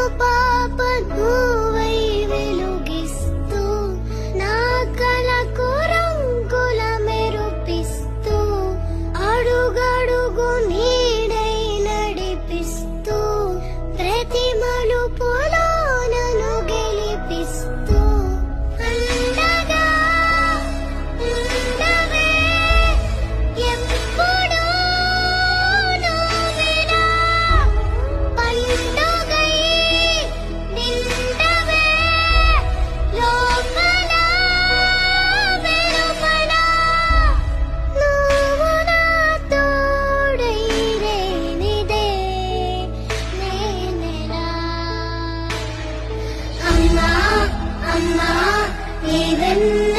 కను పాప నువ్వై వెలుగిస్తూ నా కలకు రంగుల మెరుపిస్తూ అడుగడుగు నీడై నడిపిస్తూ ప్రతి మలుపులో నన్ను గెలిపిస్తూ అండగా ఉండవే ఎప్పుడూ నువ్విలా పండుగై నిండవే లోపల వెలుపల నువ్వు నా తోడై రేనిదే నేనెలా అమ్మా అమ్మా నీవెన్న